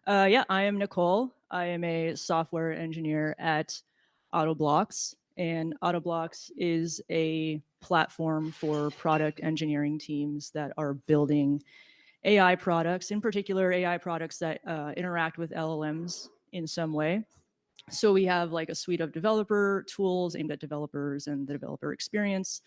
Yeah, I am Nicole. I am a software engineer at Autoblocks, and Autoblocks is a platform for product engineering teams that are building AI products, in particular AI products that interact with LLMs in some way. So we have like a suite of developer tools aimed at developers and the developer experience.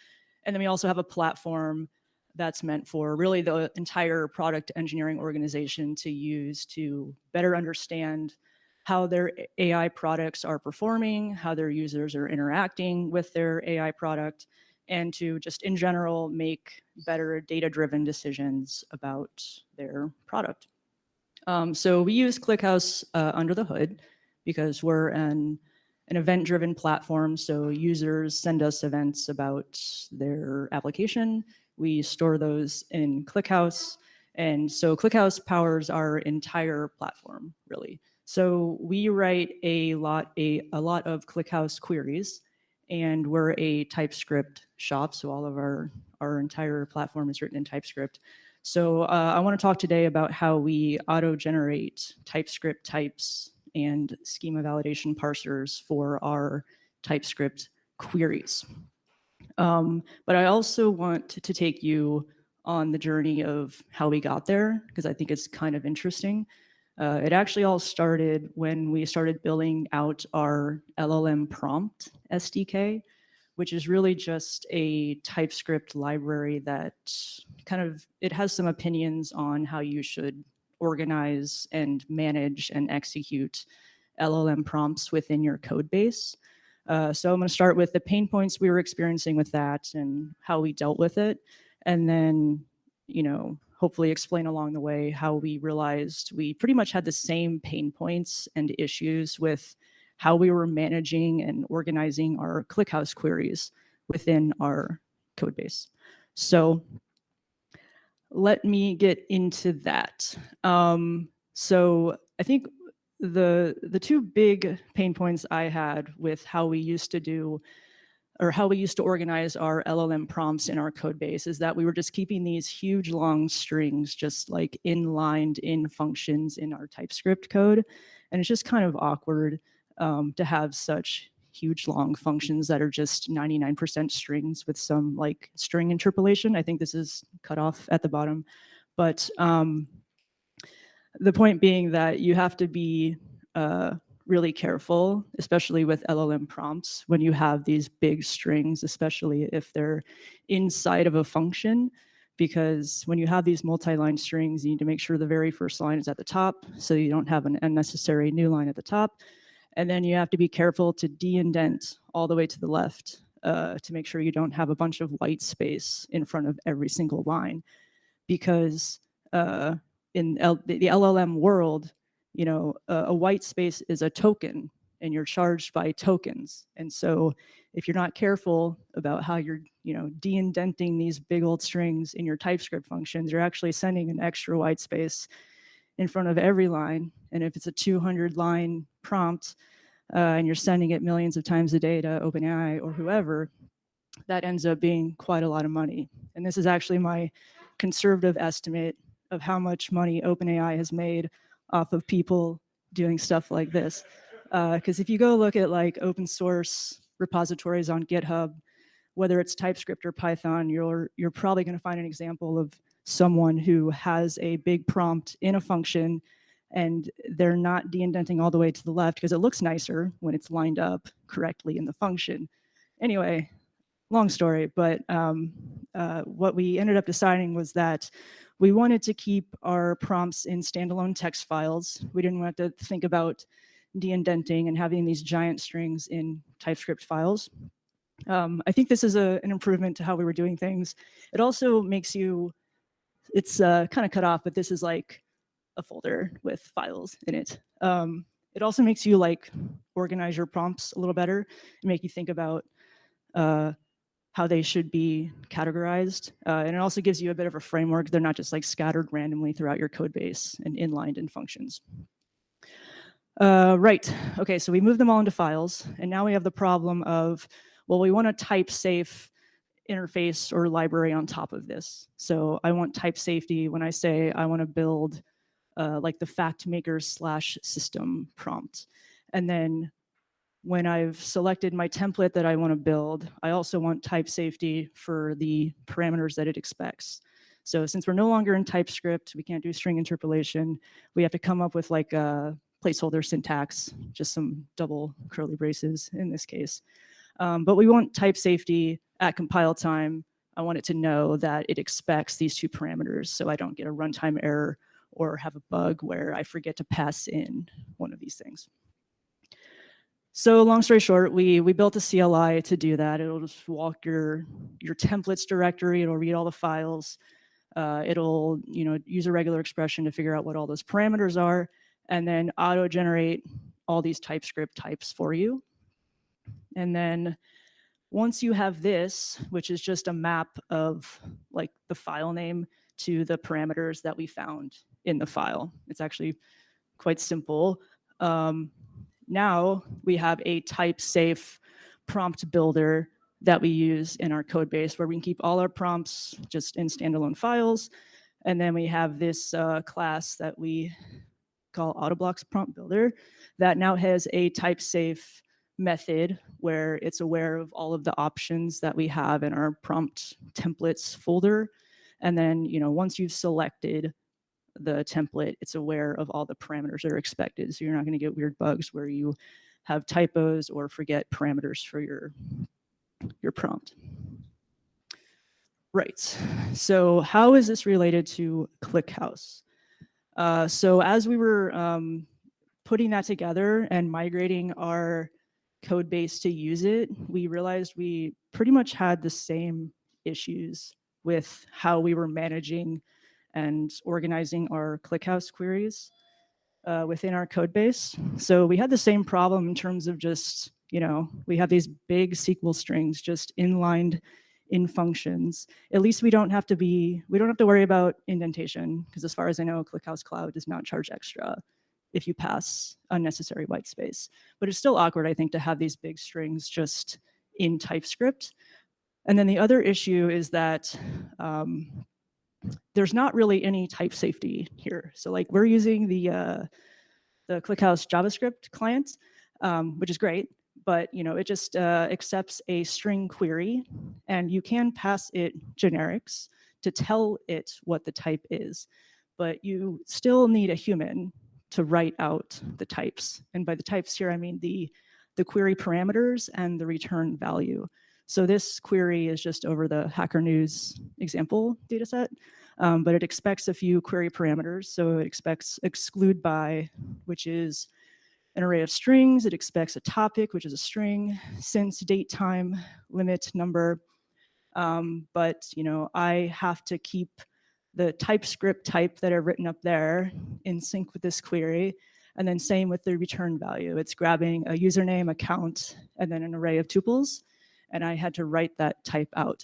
And then we also have a platform that's meant for really the entire product engineering organization to use to better understand how their AI products are performing, how their users are interacting with their AI product, and to just in general make better data-driven decisions about their product. So we use ClickHouse under the hood because we're an event-driven platform. So users send us events about their application. We store those in ClickHouse. And so ClickHouse powers our entire platform, really. So we write a lot of ClickHouse queries, and we're a TypeScript shop. So all of our entire platform is written in TypeScript. So I want to talk today about how we auto-generate TypeScript types and schema validation parsers for our TypeScript queries. But I also want to take you on the journey of how we got there, because I think it's kind of interesting. It actually all started when we started building out our LLM Prompt SDK, which is really just a TypeScript library that it has some opinions on how you should organize and manage and execute LLM prompts within your code base. So I'm going to start with the pain points we were experiencing with that and how we dealt with it. And then, hopefully explain along the way how we realized we pretty much had the same pain points and issues with how we were managing and organizing our ClickHouse queries within our code base. So let me get into that. So I think the two big pain points I had with how we used to do or how we used to organize our LLM prompts in our code base is that we were just keeping these huge long strings just like inlined in functions in our TypeScript code. And it's just kind of awkward to have such huge long functions that are just 99% strings with some like string interpolation. I think this is cut off at the bottom. But the point being that you have to be really careful, especially with LLM prompts, when you have these big strings, especially if they're inside of a function, because when you have these multi-line strings, you need to make sure the very first line is at the top so you don't have an unnecessary new line at the top. And then you have to be careful to de-indent all the way to the left to make sure you don't have a bunch of white space in front of every single line. Because in the LLM world, a white space is a token and you're charged by tokens. And so if you're not careful about how you're, de-indenting these big old strings in your TypeScript functions, you're actually sending an extra white space in front of every line. And if it's a 200-line prompt and you're sending it millions of times a day to OpenAI or whoever, that ends up being quite a lot of money. And this is actually my conservative estimate of how much money OpenAI has made off of people doing stuff like this. Because if you go look at like open source repositories on GitHub, whether it's TypeScript or Python, you're probably going to find an example of someone who has a big prompt in a function and they're not de-indenting all the way to the left because it looks nicer when it's lined up correctly in the function. Anyway, long story, but what we ended up deciding was that we wanted to keep our prompts in standalone text files. We didn't want to think about de-indenting and having these giant strings in TypeScript files. I think this is an improvement to how we were doing things. It also makes you, it's kind of cut off, but this is like a folder with files in it. It also makes you like organize your prompts a little better and make you think about how they should be categorized. And it also gives you a bit of a framework. They're not just like scattered randomly throughout your code base and inlined in functions. Right, okay, so we moved them all into files. And now we have the problem of, well, we want a Typesafe interface or library on top of this. So I want type safety when I say I want to build like the fact maker / system prompt. And then when I've selected my template that I want to build, I also want type safety for the parameters that it expects. So since we're no longer in TypeScript, we can't do string interpolation. We have to come up with like a placeholder syntax, just some double curly braces in this case. But we want type safety at compile time. I want it to know that it expects these two parameters so I don't get a runtime error or have a bug where I forget to pass in one of these things. So long story short, we built a CLI to do that. It'll just walk your templates directory. It'll read all the files. It'll use a regular expression to figure out what all those parameters are, and then auto-generate all these TypeScript types for you. And then once you have this, which is just a map of like the file name to the parameters that we found in the file, it's actually quite simple. Now we have a type-safe prompt builder that we use in our code base where we can keep all our prompts just in standalone files. And then we have this class that we call Autoblocks prompt builder that now has a type-safe method where it's aware of all of the options that we have in our prompt templates folder. And then, once you've selected the template, it's aware of all the parameters that are expected. So you're not going to get weird bugs where you have typos or forget parameters for your prompt. Right. So how is this related to ClickHouse? So as we were putting that together and migrating our code base to use it, we realized we pretty much had the same issues with how we were managing and organizing our ClickHouse queries within our code base. So we had the same problem in terms of just, we have these big SQL strings just inlined in functions. At least we don't have to worry about indentation, because as far as I know, ClickHouse Cloud does not charge extra if you pass unnecessary white space. But it's still awkward, I think, to have these big strings just in TypeScript. And then the other issue is that there's not really any type safety here. So like we're using the ClickHouse JavaScript client, which is great, but it just accepts a string query, and you can pass it generics to tell it what the type is, but you still need a human to write out the types. And by the types here, I mean the query parameters and the return value. So this query is just over the Hacker News example dataset, but it expects a few query parameters. So it expects exclude by, which is an array of strings. It expects a topic, which is a string, since, date, time, limit, number. But I have to keep the TypeScript type that are written up there in sync with this query. And then same with the return value. It's grabbing a username, account, and then an array of tuples. And I had to write that type out,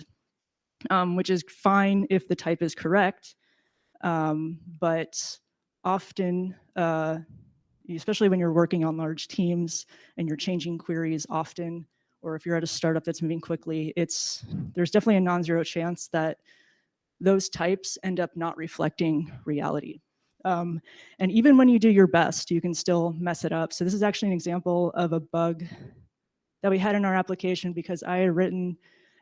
which is fine if the type is correct. But often, especially when you're working on large teams and you're changing queries often, or if you're at a startup that's moving quickly, there's definitely a non-zero chance that those types end up not reflecting reality. And even when you do your best, you can still mess it up. So this is actually an example of a bug that we had in our application because I had written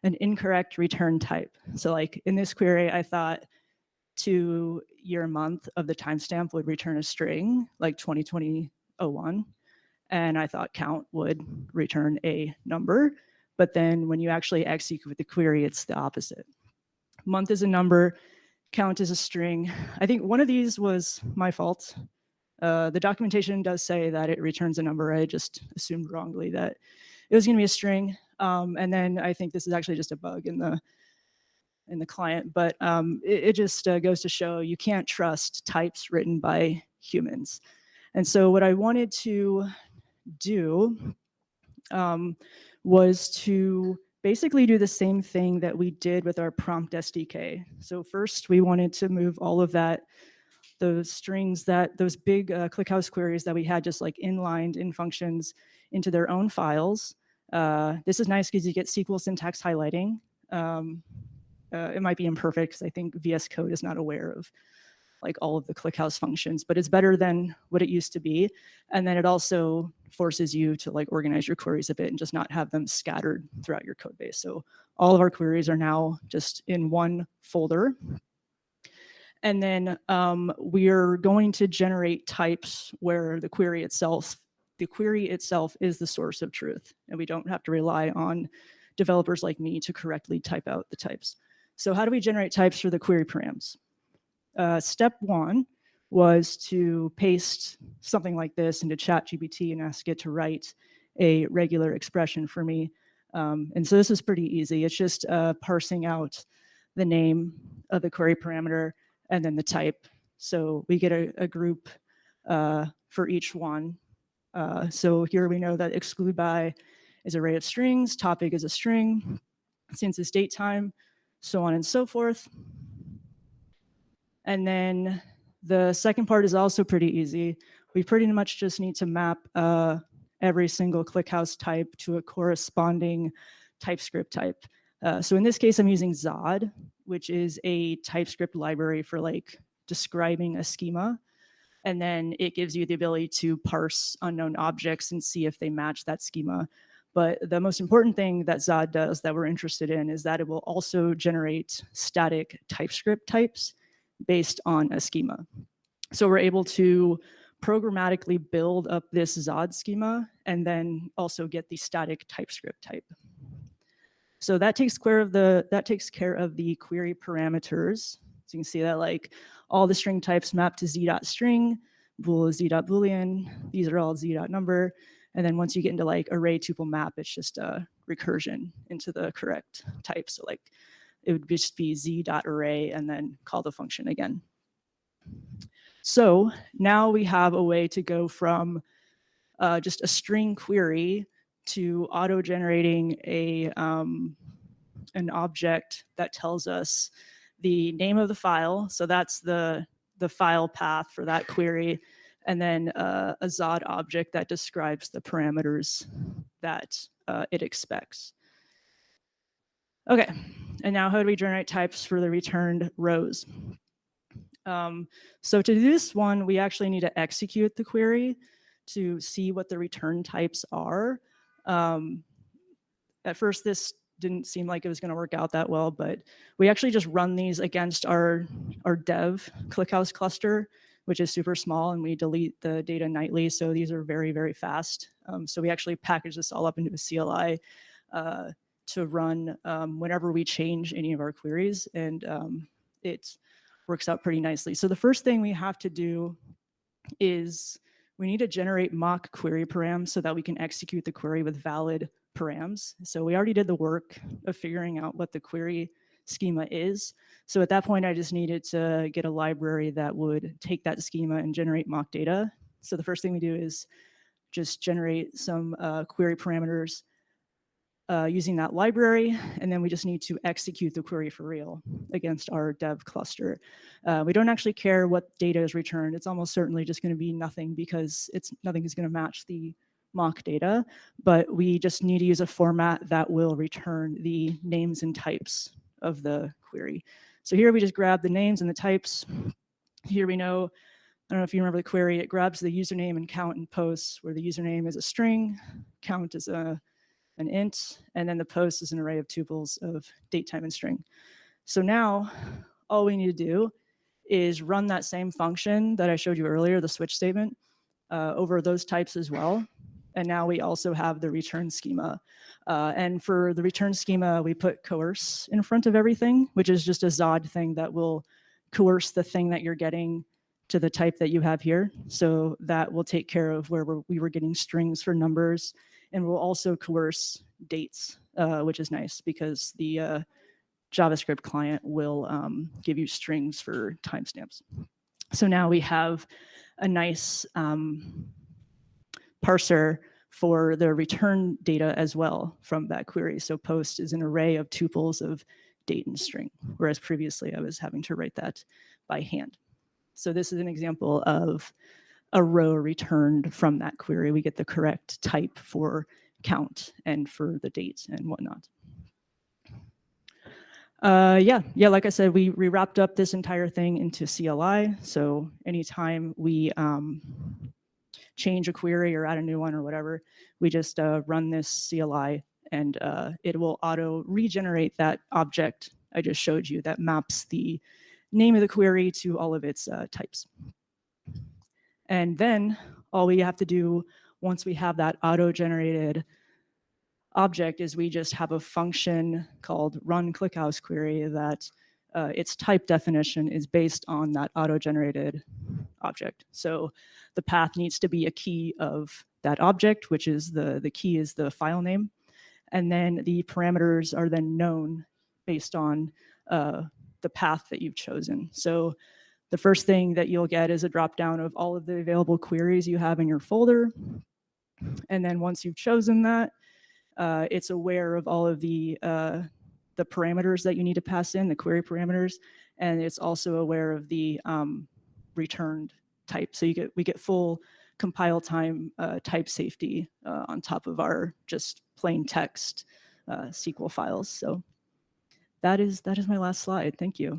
an incorrect return type. So like in this query, I thought to year month of the timestamp would return a string, like 2020-01. And I thought count would return a number. But then when you actually execute the query, it's the opposite. Month is a number, count is a string. I think one of these was my fault. The documentation does say that it returns a number. I just assumed wrongly that it was going to be a string. And then I think this is actually just a bug in the client. But it just goes to show you can't trust types written by humans. And so what I wanted to do was to basically do the same thing that we did with our prompt SDK. So first we wanted to move all of those strings, those big ClickHouse queries that we had just like inlined in functions into their own files. This is nice because you get SQL syntax highlighting. It might be imperfect because I think VS Code is not aware of like all of the ClickHouse functions, but it's better than what it used to be. And then it also forces you to like organize your queries a bit and just not have them scattered throughout your code base. So all of our queries are now just in one folder. And then we're going to generate types where the query itself is the source of truth, and we don't have to rely on developers like me to correctly type out the types. So how do we generate types for the query params? Step one was to paste something like this into ChatGPT and ask it to write a regular expression for me. And so this is pretty easy. It's just parsing out the name of the query parameter and then the type. So we get a group for each one. So here we know that exclude by is an array of strings, topic is a string, since is date time, so on and so forth. And then the second part is also pretty easy. We pretty much just need to map every single ClickHouse type to a corresponding TypeScript type. So in this case, I'm using Zod, which is a TypeScript library for like describing a schema. And then it gives you the ability to parse unknown objects and see if they match that schema. But the most important thing that Zod does that we're interested in is that it will also generate static TypeScript types based on a schema. So we're able to programmatically build up this Zod schema and then also get the static TypeScript type. So that takes care of the query parameters. So you can see that like all the string types map to z.string, bool is z.boolean, these are all z.number. And then once you get into like array tuple map, it's just a recursion into the correct type. So like it would just be z.array and then call the function again. So now we have a way to go from just a string query to auto-generating an object that tells us the name of the file. So that's the file path for that query. And then a Zod object that describes the parameters that it expects. Okay, and now how do we generate types for the returned rows? So to do this one, we actually need to execute the query to see what the return types are. At first, this didn't seem like it was going to work out that well, but we actually just run these against our dev ClickHouse cluster, which is super small, and we delete the data nightly. So these are very, very fast. So we actually package this all up into a CLI to run whenever we change any of our queries, and it works out pretty nicely. So the first thing we have to do is we need to generate mock query params so that we can execute the query with valid params. So we already did the work of figuring out what the query schema is. So at that point, I just needed to get a library that would take that schema and generate mock data. So the first thing we do is just generate some query parameters using that library, and then we just need to execute the query for real against our dev cluster. We don't actually care what data is returned. It's almost certainly just going to be nothing because nothing is going to match the mock data, but we just need to use a format that will return the names and types of the query. So here we just grab the names and the types. Here we know, I don't know if you remember the query, it grabs the username and count and posts, where the username is a string, count is an int, and then the post is an array of tuples of date, time, and string. So now all we need to do is run that same function that I showed you earlier, the switch statement, over those types as well. And now we also have the return schema. And for the return schema, we put coerce in front of everything, which is just a Zod thing that will coerce the thing that you're getting to the type that you have here. So that will take care of where we were getting strings for numbers, and we'll also coerce dates, which is nice because the JavaScript client will give you strings for timestamps. So now we have a nice parser for the return data as well from that query. So post is an array of tuples of date and string, whereas previously I was having to write that by hand. So this is an example of a row returned from that query. We get the correct type for count and for the date and whatnot. Yeah, like I said, we wrapped up this entire thing into CLI. So anytime we change a query or add a new one or whatever, we just run this CLI, and it will auto regenerate that object I just showed you that maps the name of the query to all of its types. And then all we have to do once we have that auto-generated object is we just have a function called run ClickHouse query that its type definition is based on that auto-generated object. So the path needs to be a key of that object, which is the key is the file name. And then the parameters are then known based on the path that you've chosen. So the first thing that you'll get is a dropdown of all of the available queries you have in your folder. And then once you've chosen that, it's aware of all of the parameters that you need to pass in, the query parameters, and it's also aware of the returned type. So we get full compile time type safety on top of our just plain text SQL files. So that is my last slide. Thank you.